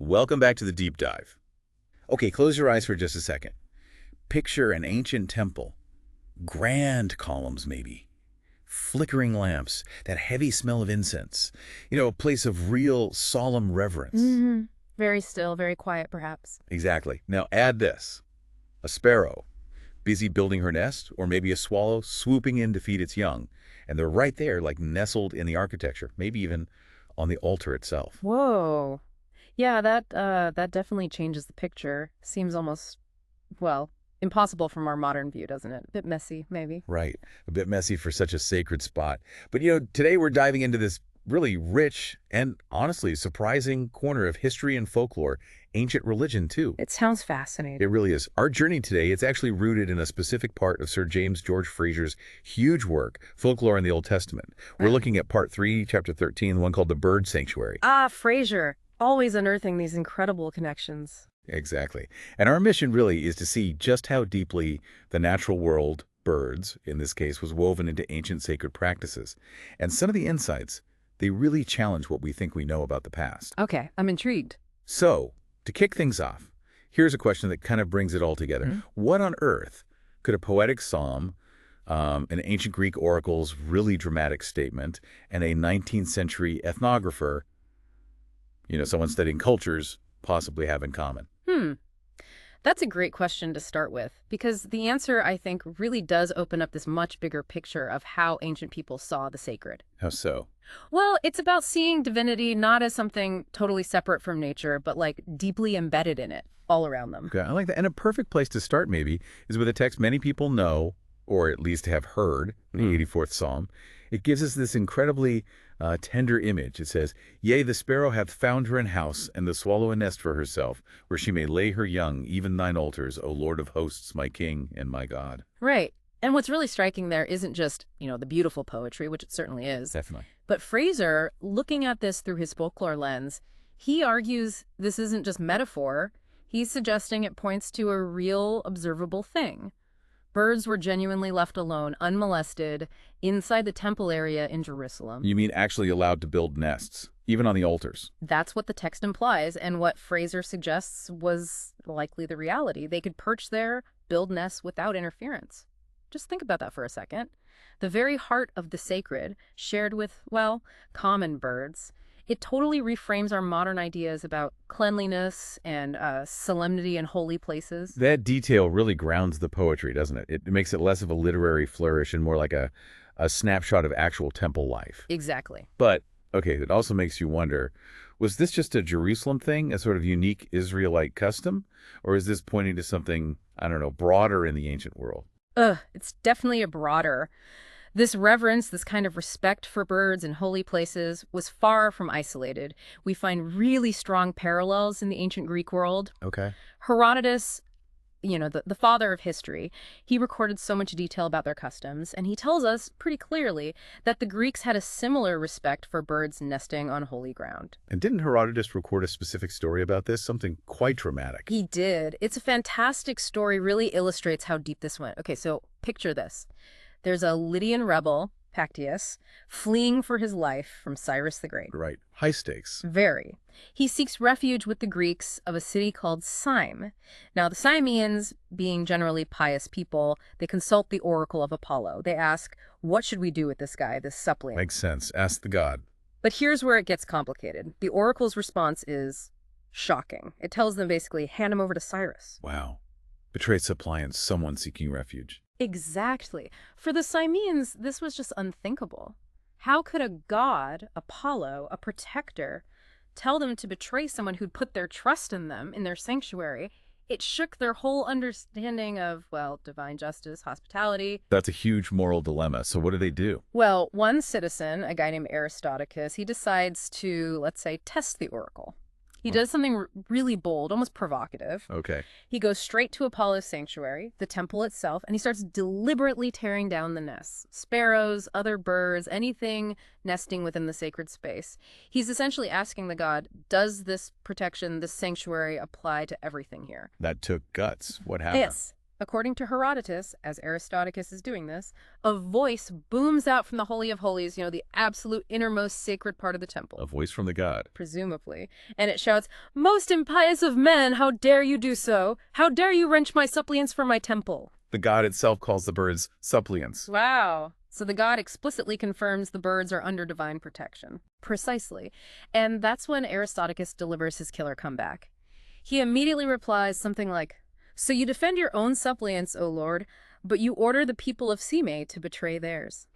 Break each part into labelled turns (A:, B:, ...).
A: Welcome back to the deep dive. Okay, close your eyes for just a second. Picture an ancient temple. Grand columns, maybe. Flickering lamps, that heavy smell of incense. A place of real solemn reverence.
B: Mm-hmm. Very still, very quiet, perhaps.
A: Exactly. Now add this. A sparrow, busy building her nest, or maybe a swallow swooping in to feed its young. And they're right there, like nestled in the architecture, maybe even on the altar itself.
B: Whoa. Yeah, that definitely changes the picture. Seems almost, well, impossible from our modern view, doesn't it? A bit messy, maybe.
A: Right. A bit messy for such a sacred spot. But today we're diving into this really rich and honestly surprising corner of history and folklore, ancient religion too.
B: It sounds fascinating.
A: It really is. Our journey today, it's actually rooted in a specific part of Sir James George Frazer's huge work, Folklore in the Old Testament. We're looking at part 3, chapter 13, the one called The Bird Sanctuary.
B: Ah, Frazer. Always unearthing these incredible connections.
A: Exactly. And our mission really is to see just how deeply the natural world, birds, in this case, was woven into ancient sacred practices. And some of the insights, they really challenge what we think we know about the past.
B: Okay, I'm intrigued.
A: So, to kick things off, here's a question that kind of brings it all together.
B: Mm-hmm.
A: What on earth could a poetic psalm, an ancient Greek oracle's really dramatic statement, and a 19th century ethnographer, someone studying cultures, possibly have in common?
B: That's a great question to start with, because the answer, I think, really does open up this much bigger picture of how ancient people saw the sacred.
A: How so?
B: Well, it's about seeing divinity not as something totally separate from nature, but like deeply embedded in it, all around them.
A: Okay, I like that. And a perfect place to start, maybe, is with a text many people know, or at least have heard, the 84th Psalm. It gives us this incredibly tender image. It says, "Yea, the sparrow hath found her an house, and the swallow a nest for herself, where she may lay her young, even thine altars, O Lord of hosts, my King and my God."
B: Right. And what's really striking there isn't just, the beautiful poetry, which it certainly is.
A: Definitely.
B: But Frazer, looking at this through his folklore lens, he argues this isn't just metaphor. He's suggesting it points to a real observable thing. Birds were genuinely left alone, unmolested, inside the temple area in Jerusalem.
A: You mean actually allowed to build nests, even on the altars?
B: That's what the text implies, and what Frazer suggests was likely the reality. They could perch there, build nests without interference. Just think about that for a second. The very heart of the sacred, shared with, common birds. It totally reframes our modern ideas about cleanliness and solemnity in holy places.
A: That detail really grounds the poetry, doesn't it? It makes it less of a literary flourish and more like a snapshot of actual temple life.
B: Exactly.
A: But, okay, it also makes you wonder, was this just a Jerusalem thing, a sort of unique Israelite custom? Or is this pointing to something, broader in the ancient world?
B: It's definitely a broader. This reverence, this kind of respect for birds and holy places was far from isolated. We find really strong parallels in the ancient Greek world.
A: Okay.
B: Herodotus, the father of history, he recorded so much detail about their customs, and he tells us pretty clearly that the Greeks had a similar respect for birds nesting on holy ground.
A: And didn't Herodotus record a specific story about this? Something quite dramatic.
B: He did. It's a fantastic story, really illustrates how deep this went. Okay, so picture this. There's a Lydian rebel, Pactius, fleeing for his life from Cyrus the Great.
A: Right. High stakes.
B: Very. He seeks refuge with the Greeks of a city called Cyme. Now, the Cymians, being generally pious people, they consult the oracle of Apollo. They ask, what should we do with this guy, this suppliant?
A: Makes sense. Ask the god.
B: But here's where it gets complicated. The oracle's response is shocking. It tells them basically, hand him over to Cyrus.
A: Wow. Betrayed suppliant, someone seeking refuge.
B: Exactly. For the Cymians, this was just unthinkable. How could a god, Apollo, a protector, tell them to betray someone who'd put their trust in them, in their sanctuary? It shook their whole understanding of, divine justice, hospitality.
A: That's a huge moral dilemma. So what do?
B: Well, one citizen, a guy named Herodotus, he decides to, let's say, test the oracle. He does something really bold, almost provocative.
A: Okay.
B: He goes straight to Apollo's sanctuary, the temple itself, and he starts deliberately tearing down the nests. Sparrows, other birds, anything nesting within the sacred space. He's essentially asking the god, does this protection, this sanctuary apply to everything here?
A: That took guts. What happened?
B: Yes. According to Herodotus, as Aristodicus is doing this, a voice booms out from the Holy of Holies, the absolute innermost sacred part of the temple.
A: A voice from the god.
B: Presumably. And it shouts, "Most impious of men, how dare you do so? How dare you wrench my suppliants from my temple?"
A: The god itself calls the birds suppliants.
B: Wow. So the god explicitly confirms the birds are under divine protection. Precisely. And that's when Aristodicus delivers his killer comeback. He immediately replies something like, "So you defend your own suppliants, O Lord, but you order the people of Sime to betray theirs."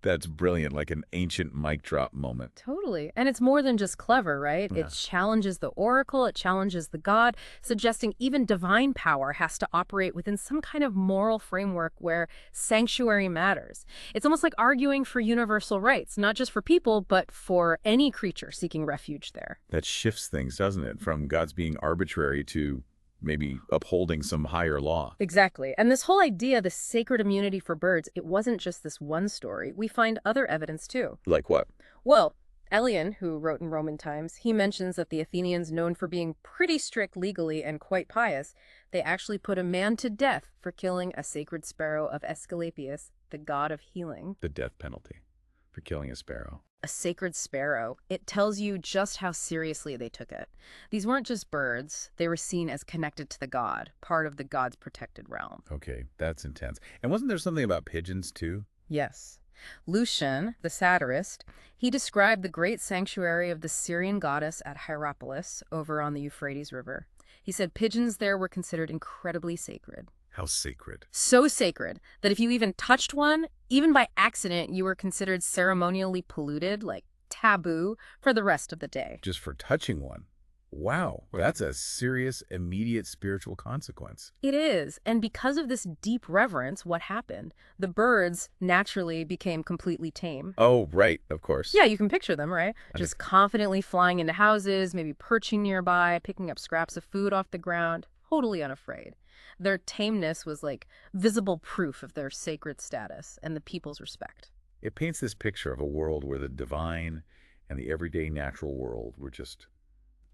A: That's brilliant, like an ancient mic drop moment.
B: Totally. And it's more than just clever, right?
A: Yeah.
B: It challenges the oracle, it challenges the god, suggesting even divine power has to operate within some kind of moral framework where sanctuary matters. It's almost like arguing for universal rights, not just for people, but for any creature seeking refuge there.
A: That shifts things, doesn't it? From gods being arbitrary to maybe upholding some higher law.
B: Exactly. And this whole idea, the sacred immunity for birds, it wasn't just this one story. We find other evidence too.
A: Like what?
B: Well, Aelian, who wrote in Roman times, he mentions that the Athenians, known for being pretty strict legally and quite pious, they actually put a man to death for killing a sacred sparrow of Aesculapius, the god of healing.
A: The death penalty for killing a sparrow.
B: A sacred sparrow. It tells you just how seriously they took it. These weren't just birds. They were seen as connected to the god, part of the god's protected realm.
A: Okay, that's intense. And wasn't there something about pigeons, too?
B: Yes. Lucian, the satirist, he described the great sanctuary of the Syrian goddess at Hierapolis over on the Euphrates River. He said pigeons there were considered incredibly sacred.
A: How sacred.
B: So sacred that if you even touched one, even by accident, you were considered ceremonially polluted, like taboo, for the rest of the day.
A: Just for touching one. Wow, that's a serious, immediate spiritual consequence.
B: It is. And because of this deep reverence, what happened? The birds naturally became completely tame.
A: Oh, right, of course.
B: Yeah, you can picture them, right? Just confidently flying into houses, maybe perching nearby, picking up scraps of food off the ground, totally unafraid. Their tameness was like visible proof of their sacred status and the people's respect.
A: It paints this picture of a world where the divine and the everyday natural world were just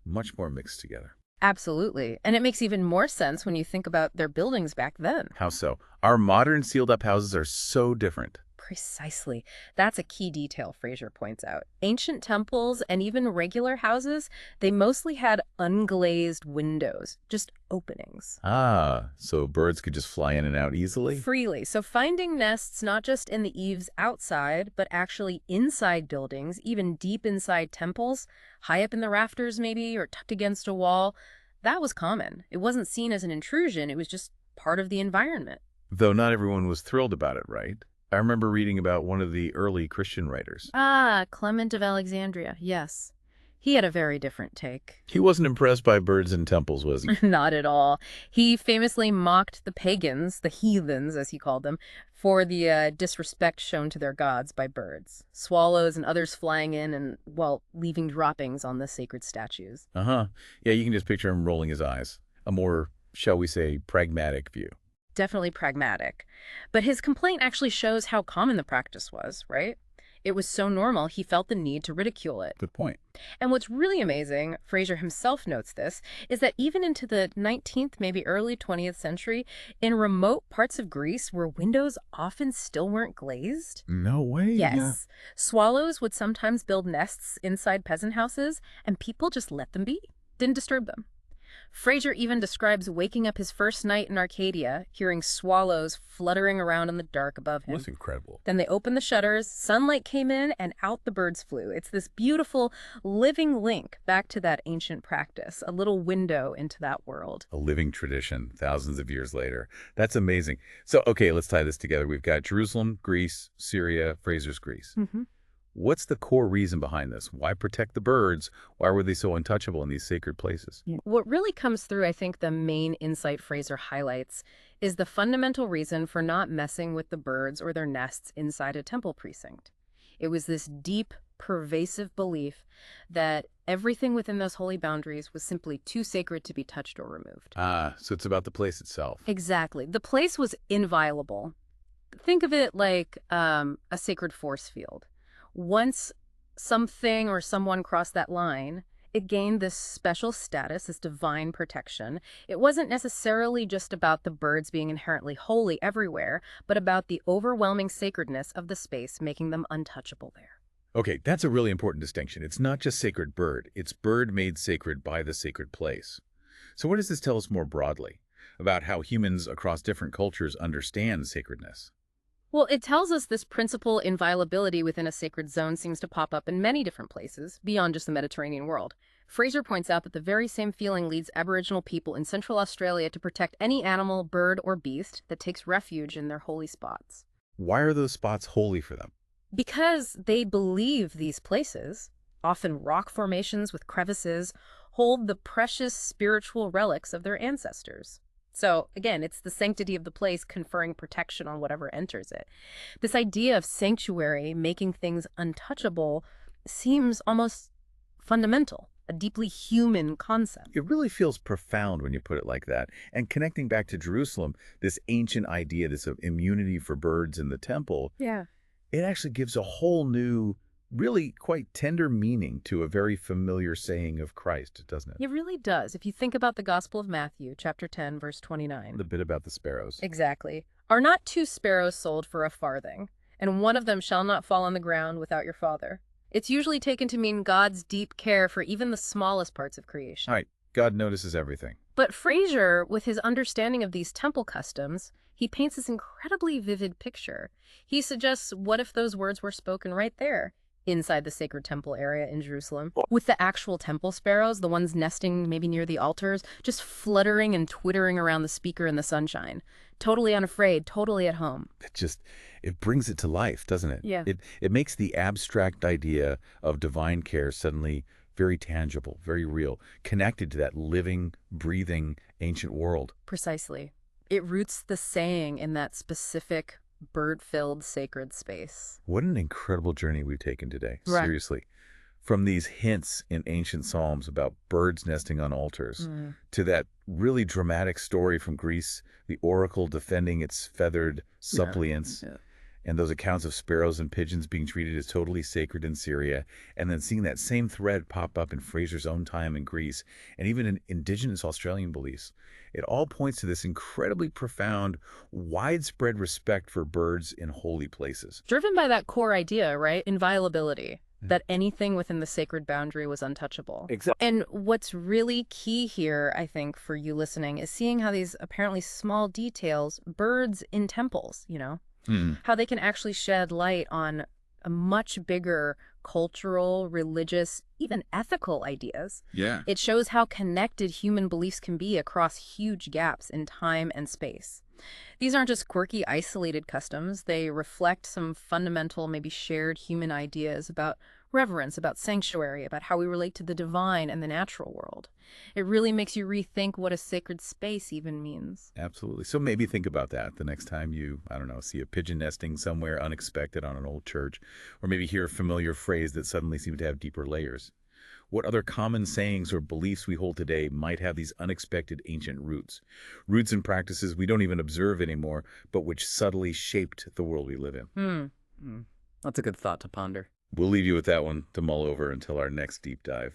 A: much more mixed together.
B: Absolutely. And it makes even more sense when you think about their buildings back then.
A: How so? Our modern sealed-up houses are so different.
B: Precisely. That's a key detail Frazer points out. Ancient temples and even regular houses, they mostly had unglazed windows, just openings.
A: Ah, so birds could just fly in and out easily?
B: Freely. So finding nests not just in the eaves outside, but actually inside buildings, even deep inside temples, high up in the rafters maybe, or tucked against a wall, that was common. It wasn't seen as an intrusion, it was just part of the environment.
A: Though not everyone was thrilled about it, right? I remember reading about one of the early Christian writers.
B: Ah, Clement of Alexandria, yes. He had a very different take.
A: He wasn't impressed by birds in temples, was he?
B: Not at all. He famously mocked the pagans, the heathens as he called them, for the disrespect shown to their gods by birds. Swallows and others flying in and, well, leaving droppings on the sacred statues.
A: Uh-huh. Yeah, you can just picture him rolling his eyes. A more, shall we say, pragmatic view.
B: Definitely pragmatic. But his complaint actually shows how common the practice was, right? It was so normal, he felt the need to ridicule it.
A: Good point.
B: And what's really amazing, Frazer himself notes this, is that even into the 19th, maybe early 20th century, in remote parts of Greece where windows often still weren't glazed.
A: No way.
B: Yes.
A: Yeah.
B: Swallows would sometimes build nests inside peasant houses, and people just let them be, didn't disturb them. Frazer even describes waking up his first night in Arcadia, hearing swallows fluttering around in the dark above him.
A: That's incredible.
B: Then they opened the shutters, sunlight came in, and out the birds flew. It's this beautiful living link back to that ancient practice, a little window into that world.
A: A living tradition thousands of years later. That's amazing. So, okay, let's tie this together. We've got Jerusalem, Greece, Syria, Frazer's Greece.
B: Mm-hmm.
A: What's the core reason behind this? Why protect the birds? Why were they so untouchable in these sacred places?
B: What really comes through, I think, the main insight Frazer highlights is the fundamental reason for not messing with the birds or their nests inside a temple precinct. It was this deep, pervasive belief that everything within those holy boundaries was simply too sacred to be touched or removed.
A: Ah, so it's about the place itself.
B: Exactly. The place was inviolable. Think of it like a sacred force field. Once something or someone crossed that line, It gained this special status, this divine protection. It wasn't necessarily just about the birds being inherently holy everywhere, but about the overwhelming sacredness of the space, making them untouchable there.
A: Okay, that's a really important distinction. It's not just sacred bird. It's bird made sacred by the sacred place. So what does this tell us more broadly about how humans across different cultures understand sacredness?
B: Well, it tells us this principle inviolability within a sacred zone seems to pop up in many different places, beyond just the Mediterranean world. Frazer points out that the very same feeling leads Aboriginal people in Central Australia to protect any animal, bird, or beast that takes refuge in their holy spots.
A: Why are those spots holy for them?
B: Because they believe these places, often rock formations with crevices, hold the precious spiritual relics of their ancestors. So, again, it's the sanctity of the place conferring protection on whatever enters it. This idea of sanctuary making things untouchable seems almost fundamental, a deeply human concept.
A: It really feels profound when you put it like that. And connecting back to Jerusalem, this ancient idea, this of immunity for birds in the temple,
B: Yeah.
A: it actually gives a whole new, really quite tender meaning to a very familiar saying of Christ, doesn't it?
B: It really does. If you think about the Gospel of Matthew, chapter 10, verse 29.
A: The bit about the sparrows.
B: Exactly. Are not two sparrows sold for a farthing, and one of them shall not fall on the ground without your Father? It's usually taken to mean God's deep care for even the smallest parts of creation.
A: All right, God notices everything.
B: But Frazer, with his understanding of these temple customs, he paints this incredibly vivid picture. He suggests, what if those words were spoken right there, inside the sacred temple area in Jerusalem, with the actual temple sparrows, the ones nesting maybe near the altars, just fluttering and twittering around the speaker in the sunshine, totally unafraid, totally at home.
A: It brings it to life, doesn't it?
B: Yeah.
A: It makes the abstract idea of divine care suddenly very tangible, very real, connected to that living, breathing, ancient world.
B: Precisely. It roots the saying in that specific bird-filled sacred space.
A: What an incredible journey we've taken today,
B: Right.
A: seriously. From these hints in ancient psalms about birds nesting on altars, to that really dramatic story from Greece, the oracle defending its feathered suppliants,
C: Yeah.
A: and those accounts of sparrows and pigeons being treated as totally sacred in Syria, and then seeing that same thread pop up in Frazer's own time in Greece, and even in indigenous Australian beliefs. It all points to this incredibly profound, widespread respect for birds in holy places.
B: Driven by that core idea, right? Inviolability. That anything within the sacred boundary was untouchable.
C: Exactly.
B: And what's really key here, I think, for you listening, is seeing how these apparently small details, birds in temples, how they can actually shed light on a much bigger cultural, religious, even ethical ideas.
C: Yeah.
B: It shows how connected human beliefs can be across huge gaps in time and space. These aren't just quirky, isolated customs. They reflect some fundamental, maybe shared human ideas about reverence, about sanctuary, about how we relate to the divine and the natural world. It really makes you rethink what a sacred space even means.
A: Absolutely. So maybe think about that the next time you, I don't know, see a pigeon nesting somewhere unexpected on an old church, or maybe hear a familiar phrase that suddenly seems to have deeper layers. What other common sayings or beliefs we hold today might have these unexpected ancient roots? Roots and practices we don't even observe anymore, but which subtly shaped the world we live in.
C: That's a good thought to ponder.
A: We'll leave you with that one to mull over until our next deep dive.